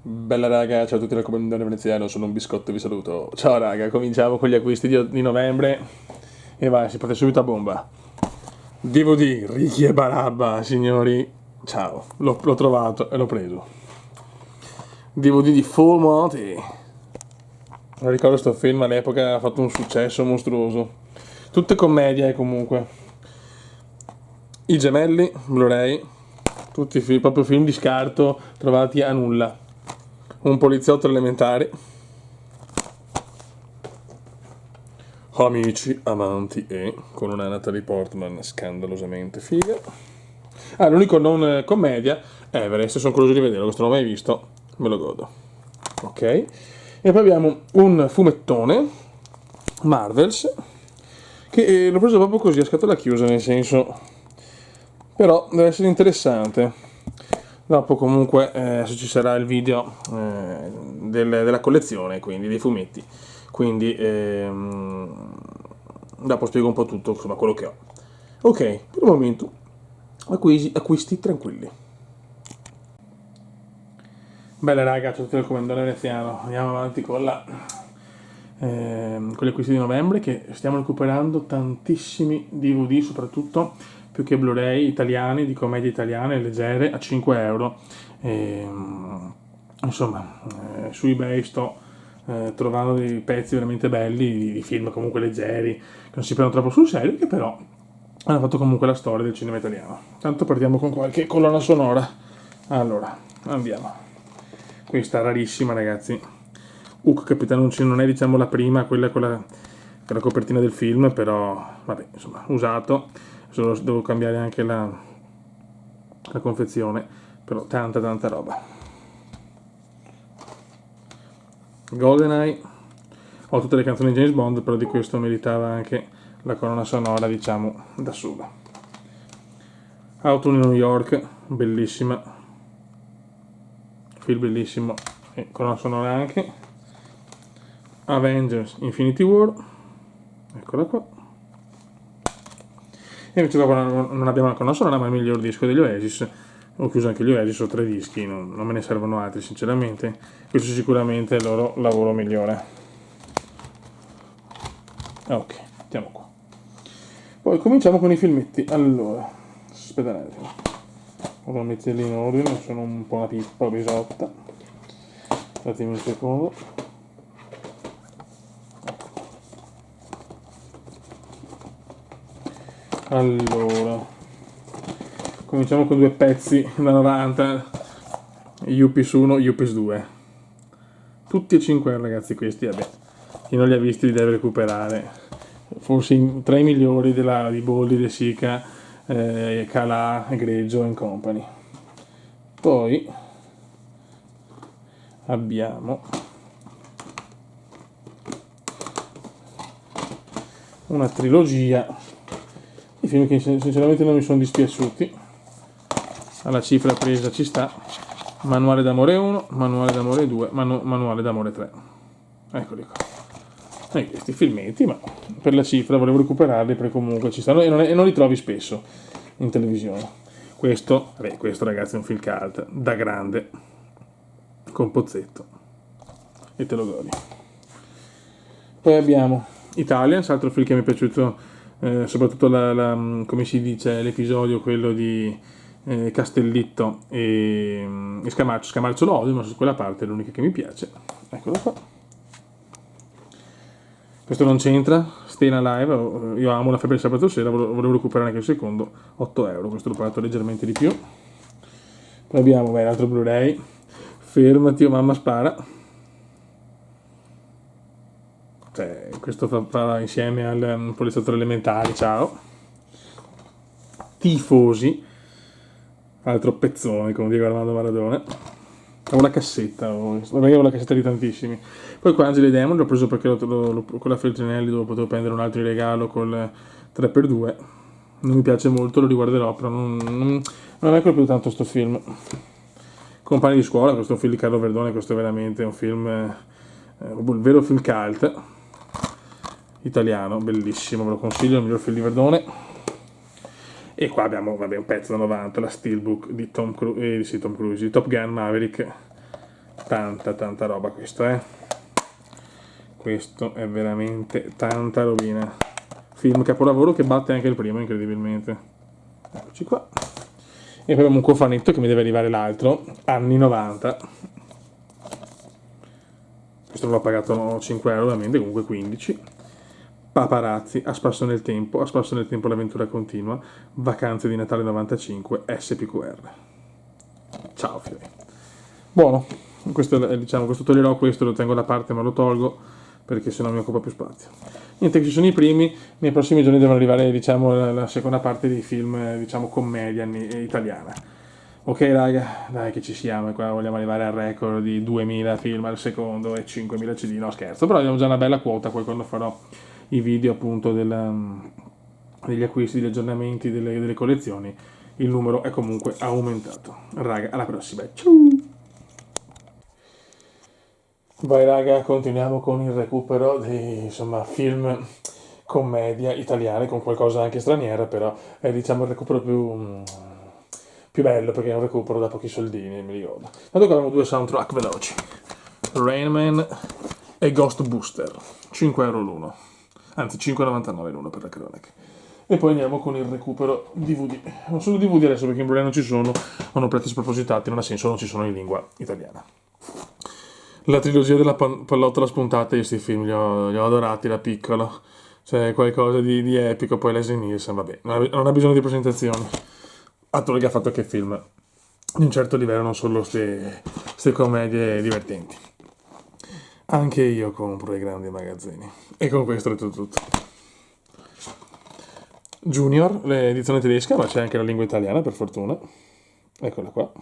Bella raga, ciao a tutti dal Comandante Veneziano, sono un biscotto e vi saluto. Ciao raga, cominciamo con gli acquisti di novembre e vai, si parte subito a bomba. DVD, Ricky e Barabba, signori. Ciao, l'ho trovato e l'ho preso. DVD di Full Monty. Non ricordo sto film, all'epoca ha fatto un successo mostruoso. Tutte commedie comunque. I Gemelli, Blu-ray, tutti proprio film di scarto trovati a nulla. Un poliziotto elementare. Amici, amanti e con una Natalie Portman scandalosamente figa. Ah, l'unico non commedia, Everest, sono curioso di vederlo, questo non l'ho mai visto, me lo godo. Ok. E poi abbiamo un fumettone, Marvels, che l'ho preso proprio così a scatola chiusa, nel senso, però deve essere interessante. Dopo comunque se ci sarà il video della collezione, quindi dei fumetti, quindi dopo spiego un po' tutto, insomma, quello che ho. Ok, per il momento acquisti tranquilli. Bene raga, ciao a tutti dal Comandante Veneziano, andiamo avanti con gli acquisti di novembre, che stiamo recuperando tantissimi DVD, soprattutto più che Blu-ray italiani, di commedie italiane leggere a 5 euro. Insomma, su eBay sto trovando dei pezzi veramente belli di film comunque leggeri, che non si prendono troppo sul serio, che però hanno fatto comunque la storia del cinema italiano. Tanto partiamo con qualche colonna sonora. Allora, andiamo. Questa rarissima, ragazzi. Hook Capitano Uncino non è, diciamo, la prima, quella con la copertina del film, però vabbè, insomma, usato. Solo devo cambiare anche la confezione, però tanta roba. GoldenEye, ho tutte le canzoni di James Bond, però di questo meritava anche la colonna sonora, diciamo, da sola. Auto in New York, bellissima, film bellissimo, e colonna sonora anche. Avengers Infinity War, eccola qua. E invece qua non abbiamo la colonna sonora, ma il miglior disco degli Oasis. Ho chiuso anche gli Oasis, ho 3 dischi, non me ne servono altri sinceramente. Questo è sicuramente il loro lavoro migliore. Ok, andiamo qua. Poi cominciamo con i filmetti. Allora, aspetta un attimo. Vado a metterli in ordine, sono un po' una pippa bisotta. Datemi un secondo. Allora, cominciamo con due pezzi da 90, Yuppies 1, Yuppies 2. Tutti e 5 ragazzi questi, vabbè. Chi non li ha visti li deve recuperare. Forse tra i migliori di Boldi, De Sica, Calà, Greggio and Company. Poi abbiamo una trilogia di film che sinceramente non mi sono dispiaciuti. Alla cifra presa ci sta. Manuale d'amore 1, manuale d'amore 2, manuale d'amore 3. Eccoli qua. E questi filmetti, ma per la cifra volevo recuperarli perché comunque ci stanno e non li trovi spesso in televisione. Questo ragazzi è un film cult da grande, con Pozzetto, e te lo godi. Poi abbiamo Italians, altro film che mi è piaciuto, soprattutto come si dice, l'episodio quello di Castellitto e Scamarcio lo odio, ma su quella parte è l'unica che mi piace. Eccolo qua. Questo non c'entra, Staying Alive, io amo La febbre di sabato sera, volevo recuperare anche il secondo, 8 euro, questo l'ho pagato leggermente di più. Poi abbiamo l'altro Blu-ray, Fermati o mamma spara. Cioè, questo fa insieme al poliziotto elementare, ciao. Tifosi, altro pezzone come Diego Armando Maradona. Ho la cassetta, avevo la cassetta di tantissimi. Poi qua Angeli Demon l'ho preso perché con la Feltrinelli dove potevo prendere un altro in regalo col 3x2. Non mi piace molto, lo riguarderò, però non mi ha colpito tanto sto film. Compagni di scuola, questo è un film di Carlo Verdone, questo è veramente un film, un vero film cult italiano, bellissimo, ve lo consiglio, è il miglior film di Verdone. E qua abbiamo un pezzo da 90, la Steelbook di Tom Cruise, di Top Gun Maverick, tanta roba questo, questo è veramente tanta robina. Film capolavoro che batte anche il primo, incredibilmente. Eccoci qua. E poi abbiamo un cofanetto che mi deve arrivare l'altro, anni 90. Questo non l'ho pagato 5 euro, ovviamente, comunque 15. Paparazzi, A spasso nel tempo l'avventura continua, Vacanze di Natale 95, SPQR. Ciao fiori. Buono, questo, diciamo, questo toglierò, questo lo tengo da parte ma lo tolgo perché sennò mi occupa più spazio. Niente, ci sono i primi, nei prossimi giorni devono arrivare, diciamo, la seconda parte dei film, diciamo, commedia italiana. Ok raga, dai che ci siamo, qua vogliamo arrivare al record di 2000 film al secondo e 5000 CD, no scherzo, però abbiamo già una bella quota, poi quando farò i video appunto degli acquisti, degli aggiornamenti, delle collezioni, il numero è comunque aumentato. Raga, alla prossima, ciao! Vai raga, continuiamo con il recupero di insomma film commedia italiane con qualcosa anche straniera, però è diciamo il recupero più bello perché è un recupero da pochi soldini, mi ricordo. Tanto che abbiamo due soundtrack veloci, Rain Man e Ghost Booster, 5 euro l'uno, anzi 5,99 l'uno per la cronaca. E poi andiamo con il recupero DVD. Non solo DVD adesso perché in Blu-ray non ci sono, hanno prezzi spropositati, non ha senso, non ci sono in lingua italiana. La trilogia della pallottola spuntata, io questi film li ho adorati da piccolo. C'è qualcosa di epico, poi Leslie Nielsen, vabbè, non ha bisogno di presentazioni. Attore che ha fatto anche film di un certo livello, non solo queste commedie divertenti. Anche io compro i grandi magazzini. E con questo è tutto. Junior, l'edizione tedesca, ma c'è anche la lingua italiana, per fortuna. Eccola qua.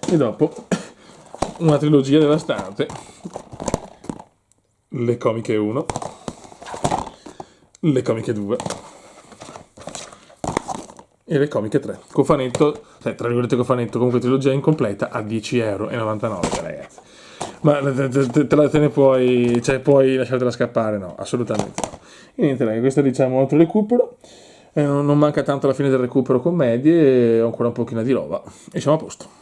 E dopo una trilogia devastante, le comiche 1, le comiche 2 e le comiche 3. Cofanetto, tra virgolette cofanetto, comunque trilogia incompleta a 10,99 €, ragazzi. Ma te ne puoi, cioè puoi lasciartela scappare? No, assolutamente no. E niente, ragazzi, questo è diciamo un altro recupero. Non manca tanto alla fine del recupero commedie, ho ancora un pochino di roba e siamo a posto.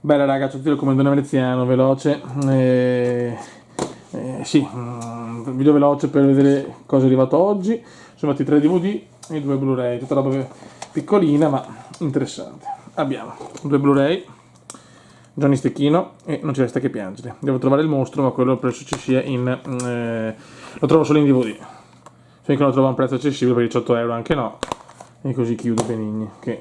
Bella raga, tutti il comandone veneziano, veloce. Sì, video veloce per vedere cosa è arrivato oggi. Sono arrivati 3 DVD e 2 Blu-ray, tutta roba piccolina ma interessante. Abbiamo 2 Blu-ray, Johnny Stecchino e Non ci resta che piangere. Devo trovare il mostro, ma quello penso ci sia lo trovo solo in DVD. Finché lo trovo a un prezzo accessibile, per 18 euro anche no. E così chiudo Benigni, che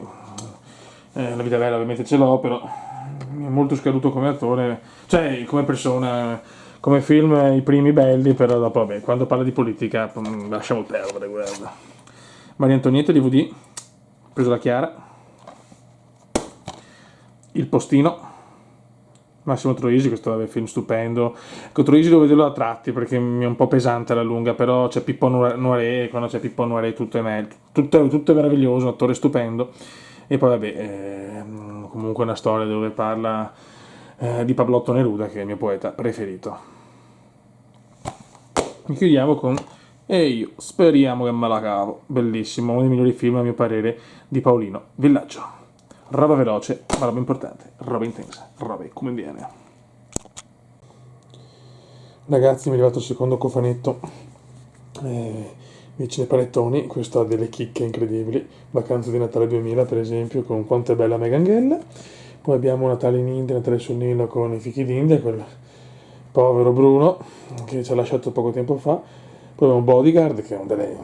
la vita bella ovviamente ce l'ho, però è molto scaduto come attore, cioè come persona, come film i primi belli, però dopo vabbè, quando parla di politica lasciamo perdere, guarda. Maria Antonietta DVD, preso da Chiara, Il Postino, Massimo Troisi, questo è un film stupendo. Con Troisi devo vederlo a tratti perché mi è un po' pesante alla lunga, però c'è Pippo Noiré, quando c'è Pippo Noiré tutto è meraviglioso, un attore stupendo. E poi vabbè, comunque una storia dove parla di Pablotto Neruda, che è il mio poeta preferito. E chiudiamo con E io speriamo che me la cavo, bellissimo, uno dei migliori film a mio parere di Paolino Villaggio. Roba veloce, ma roba importante, roba intensa, roba come viene. Ragazzi, mi è arrivato il secondo cofanetto di Cinepanettoni, questo ha delle chicche incredibili. Vacanze di Natale 2000 per esempio, con Quanto è bella Megan Gell. Poi abbiamo Natale in India, Natale sul Nilo con i fichi d'India, quel povero Bruno che ci ha lasciato poco tempo fa. Poi abbiamo Bodyguard, che è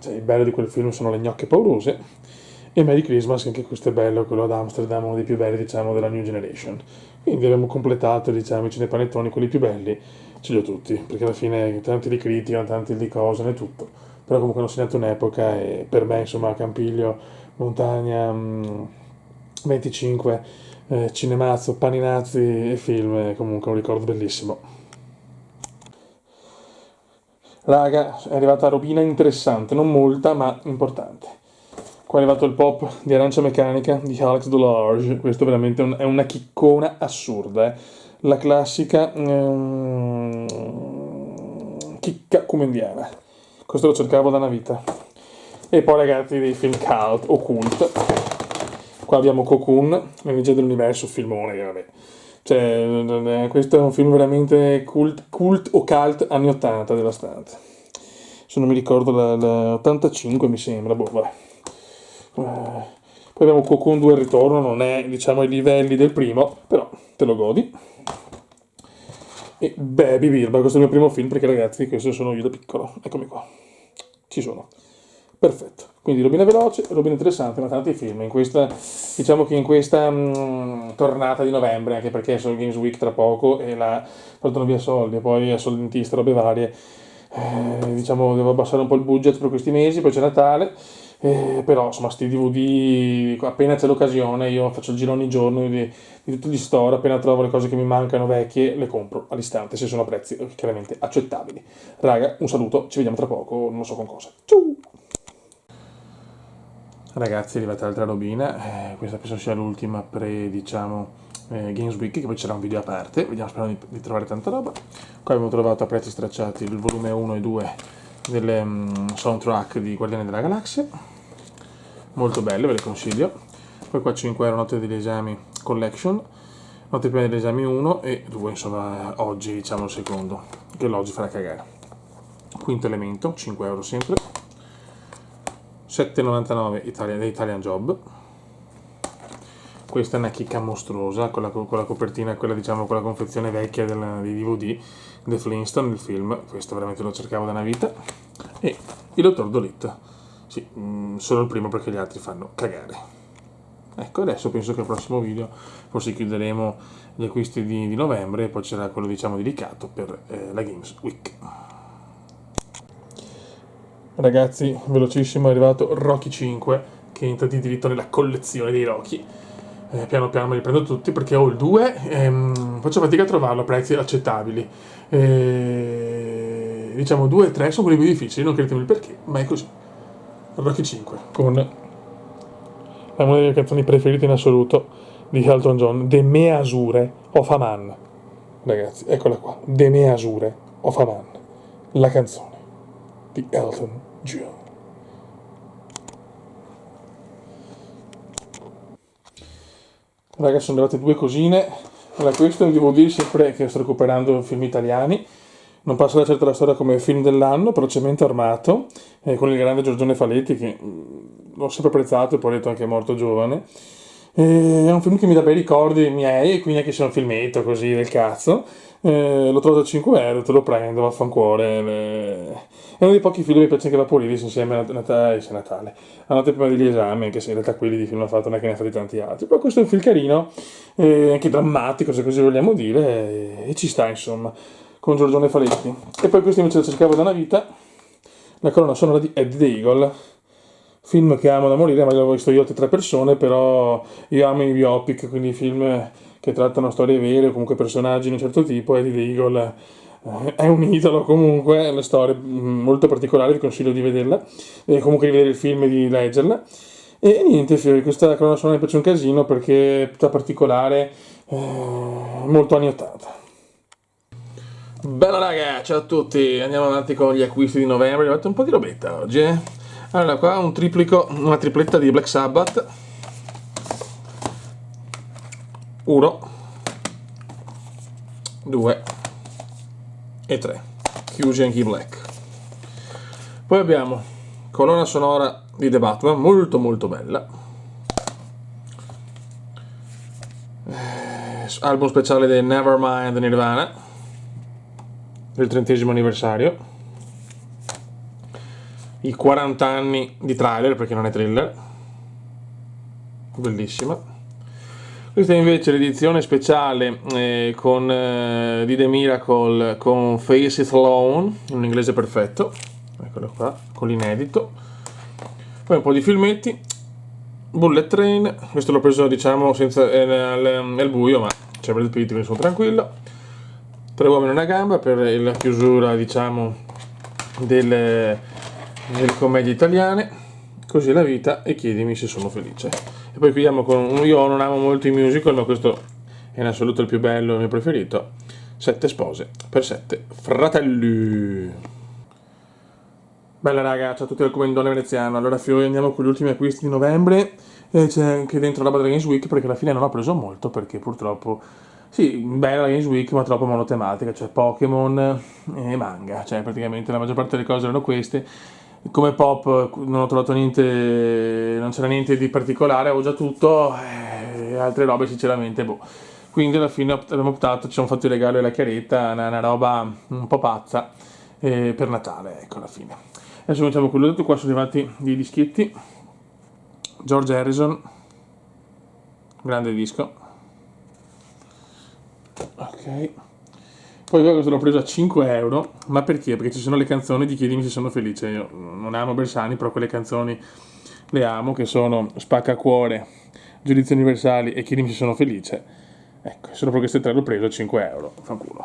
cioè, il bello di quel film sono le gnocche paurose. E Merry Christmas, anche questo è bello, quello ad Amsterdam, uno dei più belli, diciamo, della New Generation. Quindi abbiamo completato, diciamo, i cinepanettoni, quelli più belli, ce li ho tutti, perché alla fine tanti li criticano, tanti li cosano e tutto. Però comunque hanno segnato un'epoca e per me, insomma, Campiglio, Montagna, 25, Cinemazzo, Paninazzi e film, è comunque un ricordo bellissimo. Raga, è arrivata robina interessante, non molta, ma importante. Qua è arrivato il pop di Arancia Meccanica di Alex Delarge, questo veramente è una chiccona assurda, la classica chicca comendiana. Questo lo cercavo da una vita. E poi ragazzi dei film cult o cult. Qua abbiamo Cocoon, La legge dell'universo, filmone, vabbè. Cioè, questo è un film veramente cult o cult anni 80 devastante. Se non mi ricordo, l'85 mi sembra, boh, vabbè. Poi abbiamo Cocoon 2 il ritorno, non è diciamo ai livelli del primo, però te lo godi. E Baby Birba, questo è il mio primo film perché ragazzi, questo sono io da piccolo, eccomi qua, ci sono. Perfetto, quindi robina veloce, robina interessante, ma tanti film. Diciamo che in questa tornata di novembre, anche perché sono Games Week tra poco e la portano via soldi, e poi al dentista, robe varie, diciamo devo abbassare un po' il budget per questi mesi, poi c'è Natale, però insomma sti DVD, appena c'è l'occasione, io faccio il giro ogni giorno di tutti gli store, appena trovo le cose che mi mancano vecchie, le compro all'istante, se sono a prezzi chiaramente accettabili. Raga, un saluto, ci vediamo tra poco, non so con cosa. Ciao! Ragazzi, è arrivata l'altra robina, questa penso sia l'ultima Games Week, che poi c'era un video a parte, vediamo, speriamo di trovare tanta roba. Qua abbiamo trovato a prezzi stracciati il volume 1 e 2 delle soundtrack di Guardiani della Galassia, molto belle, ve le consiglio. Poi qua 5 euro note degli esami collection, note prima degli esami 1 e 2, insomma oggi diciamo il secondo, che l'oggi farà cagare. Quinto elemento, 5 euro sempre. 7,99 Italian Job. Questa è una chicca mostruosa con la copertina, quella diciamo con la confezione vecchia dei DVD The Flintstone, il film. Questo veramente lo cercavo da una vita. E il dottor Dolittle. Sì, solo il primo perché gli altri fanno cagare. Ecco, adesso penso che al prossimo video forse chiuderemo gli acquisti di novembre e poi c'era quello diciamo dedicato per la Games Week. Ragazzi, velocissimo, è arrivato Rocky 5 che entra di diritto nella collezione dei Rocky. Piano piano me li prendo tutti perché ho il 2 faccio fatica a trovarlo a prezzi accettabili. Diciamo 2 e 3 sono quelli più difficili, non credetemi il perché, ma è così. Rocky 5 con una delle mie canzoni preferite in assoluto di Elton John, De Measure of a Man. Ragazzi, eccola qua, De Measure of a Man, la canzone di Elton John. Ragazzi, sono arrivate due cosine. Allora, questo è un DVD sempre che sto recuperando film italiani. Non passerà certo la storia come film dell'anno, però Cemento Armato, con il grande Giorgione Faletti, che l'ho sempre apprezzato e poi ho detto anche è morto giovane. È un film che mi dà bei ricordi miei, e quindi anche se è un filmetto così del cazzo, l'ho trovato a 5 euro, te lo prendo, vaffancuore. È uno dei pochi film che mi piace anche Vaporidis insieme a Natale, a notte prima degli esami, anche se in realtà quelli di film ho fatto non è che ne ha fatti tanti altri. Però questo è un film carino, anche drammatico, se così vogliamo dire, e ci sta insomma, con Giorgione Faletti. E poi questo invece lo cercavo da una vita, la colonna sonora di Eddie the Eagle, film che amo da morire, ma l'ho visto io altre 3 persone, però io amo i biopic, quindi film che trattano storie vere o comunque personaggi di un certo tipo. Eddie the Eagle è un idolo comunque, le storie molto particolari, vi consiglio di vederla, e comunque di vedere il film e di leggerla. E niente, questa colonna sonora mi piace un casino perché è tutta particolare, molto anni 80. Bella raga, ciao a tutti, andiamo avanti con gli acquisti di novembre, ho fatto un po' di robetta oggi, Allora, qua una tripletta di Black Sabbath, 1, 2 e 3, chiusi anche i Black. Poi abbiamo colonna sonora di The Batman, molto molto bella, album speciale di Nevermind Nirvana del 30° anniversario, i 40 anni di trailer perché non è thriller, bellissima. Questa è invece l'edizione speciale di The Miracle con Face It Alone in un inglese perfetto, eccolo qua, con l'inedito. Poi un po' di filmetti, Bullet Train, questo l'ho preso diciamo senza nel buio, ma c'è Brad Pitt quindi sono tranquillo. 3 uomini e una gamba per la chiusura diciamo delle commedie italiane, Così è la vita e chiedimi se sono felice. E poi chiudiamo con io non amo molto i musical, ma questo è in assoluto il più bello e il mio preferito, 7 spose per 7 fratelli. Bella raga, ciao a tutti dal Comendone Veneziano. Allora Fiori, andiamo con gli ultimi acquisti di novembre. E c'è anche dentro roba della Games Week, perché alla fine non ho preso molto, perché purtroppo, sì, bella la Games Week, ma troppo monotematica, cioè Pokémon e manga, cioè praticamente la maggior parte delle cose erano queste. Come pop non ho trovato niente, non c'era niente di particolare, avevo già tutto, e altre robe sinceramente, boh. Quindi alla fine abbiamo optato, ci siamo fatti il regalo della chiaretta, una roba un po' pazza, per Natale, ecco alla fine. Adesso cominciamo con l'ultimo, qua sono arrivati dei dischetti. George Harrison, grande disco. Ok. Poi questo l'ho preso a 5 euro, ma perché? Perché ci sono le canzoni di Chiedimi se sono felice. Io non amo Bersani, però quelle canzoni le amo, che sono Spaccacuore, Giudizi Universali e Chiedimi se sono felice. Ecco, solo per queste tre l'ho preso a 5 euro, fanculo.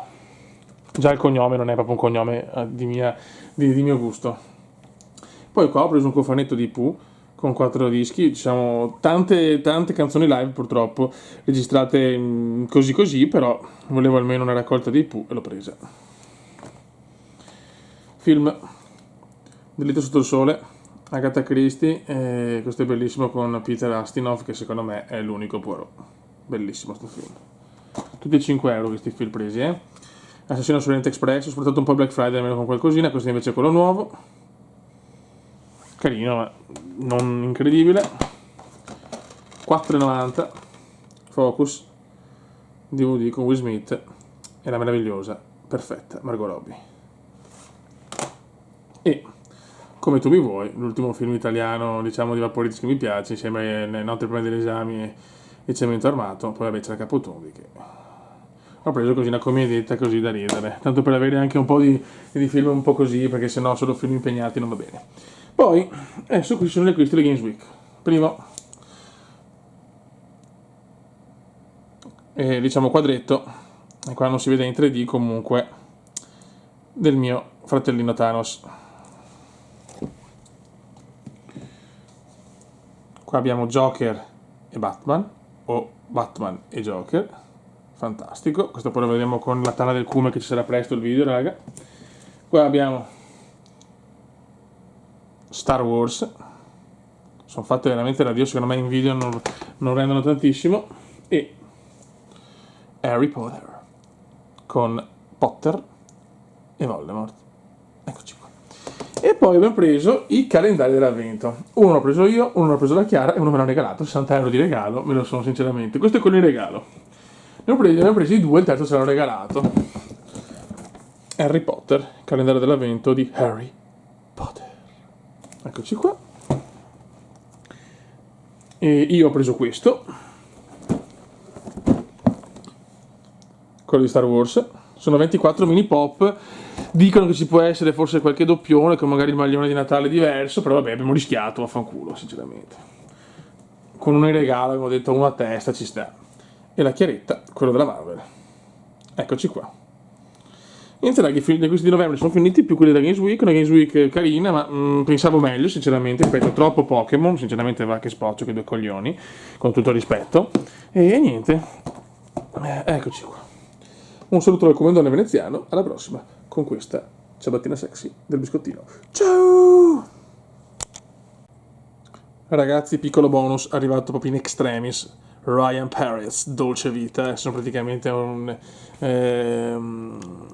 Già il cognome non è proprio un cognome di mio gusto. Poi qua ho preso un cofanetto di Pooh con 4 dischi, diciamo tante canzoni live purtroppo registrate così così, però volevo almeno una raccolta dei Pooh e l'ho presa. Film Delitto sotto il sole, Agatha Christie, questo è bellissimo con Peter Ustinov, che secondo me è l'unico Poirot. Bellissimo sto film. Tutti 5 euro questi film presi, Assassino sull'Oriente Express, soprattutto un po' Black Friday almeno con qualcosina, questo invece è quello nuovo. Carino, ma non incredibile. 4,90 Focus DVD con Will Smith e la meravigliosa, perfetta Margot Robbie. E Come tu mi vuoi, l'ultimo film italiano, diciamo, di Vaporetti che mi piace, insieme alle Notte prima degli esami e Cemento Armato. Poi vabbè c'è la Capotondi, che ho preso così una commedietta così da ridere, tanto per avere anche un po' di film un po' così, perché sennò solo film impegnati non va bene. Poi, adesso qui sono gli acquisti delle Games Week. Primo, diciamo quadretto, e qua non si vede in 3D comunque, del mio fratellino Thanos. Qua abbiamo Joker e Batman, o Batman e Joker, fantastico. Questo poi lo vedremo con la tana del Cume, che ci sarà presto il video, raga. Qua abbiamo Star Wars, sono fatte veramente da Dio, secondo me in video non rendono tantissimo. E Harry Potter con Potter e Voldemort, eccoci qua. E poi abbiamo preso i calendari dell'avvento, uno l'ho preso io, uno l'ho preso da Chiara e uno me l'ha regalato, 60 euro di regalo, me lo sono sinceramente. Questo è quello in regalo, ne abbiamo presi due, il terzo ce l'hanno regalato. Harry Potter, calendario dell'avvento di Harry Potter, eccoci qua. E io ho preso questo, quello di Star Wars, sono 24 mini pop, dicono che ci può essere forse qualche doppione con magari il maglione di Natale diverso, però vabbè abbiamo rischiato, vaffanculo sinceramente. Con uno in regalo abbiamo detto uno a testa ci sta. E la chiaretta, quello della Marvel, eccoci qua. Niente, dai, i questi di novembre sono finiti, più quelli della Games Week, una Games Week carina, ma pensavo meglio, sinceramente, ripeto, troppo Pokémon, sinceramente va che spoccio, che due coglioni, con tutto il rispetto, e niente, eccoci qua. Un saluto dal comandante veneziano, alla prossima, con questa ciabattina sexy del biscottino. Ciao! Ragazzi, piccolo bonus, arrivato proprio in extremis, Ryan Paris, Dolce Vita, sono praticamente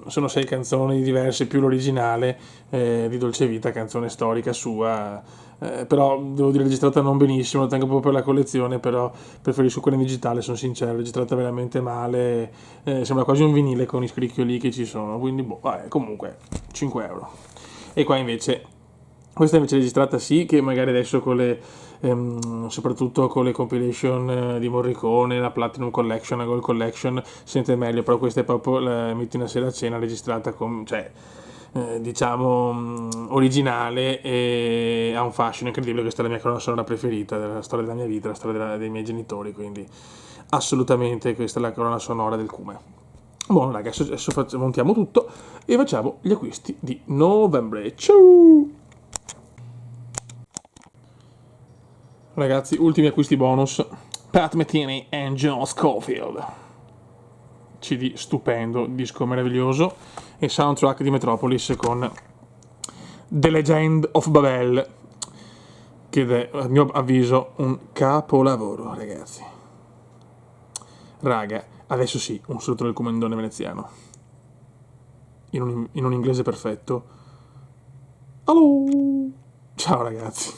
sono 6 canzoni diverse più l'originale di Dolce Vita, canzone storica sua, però devo dire registrata non benissimo, lo tengo proprio per la collezione, però preferisco quella in digitale, sono sincero, registrata veramente male, sembra quasi un vinile con i scricchioli che ci sono, quindi boh, vabbè, comunque 5 euro. E qua invece, questa invece è registrata sì, che magari adesso con le soprattutto con le compilation di Morricone, la Platinum Collection, la Gold Collection, sente meglio, però questa è proprio la metti una sera a cena registrata con, cioè, diciamo originale, e ha un fascino incredibile. Questa è la mia colonna sonora preferita della storia della mia vita, la storia dei miei genitori, quindi assolutamente questa è la colonna sonora del Cume. Buono ragazzi, adesso montiamo tutto e facciamo gli acquisti di novembre. Ciao! Ragazzi, ultimi acquisti bonus. Pat Metheny e John Scofield. CD stupendo, disco meraviglioso. E soundtrack di Metropolis con The Legend of Babel. che è, a mio avviso, un capolavoro, ragazzi. Raga, adesso sì, un saluto del comandone veneziano. In un inglese perfetto. Allo! Ciao ragazzi.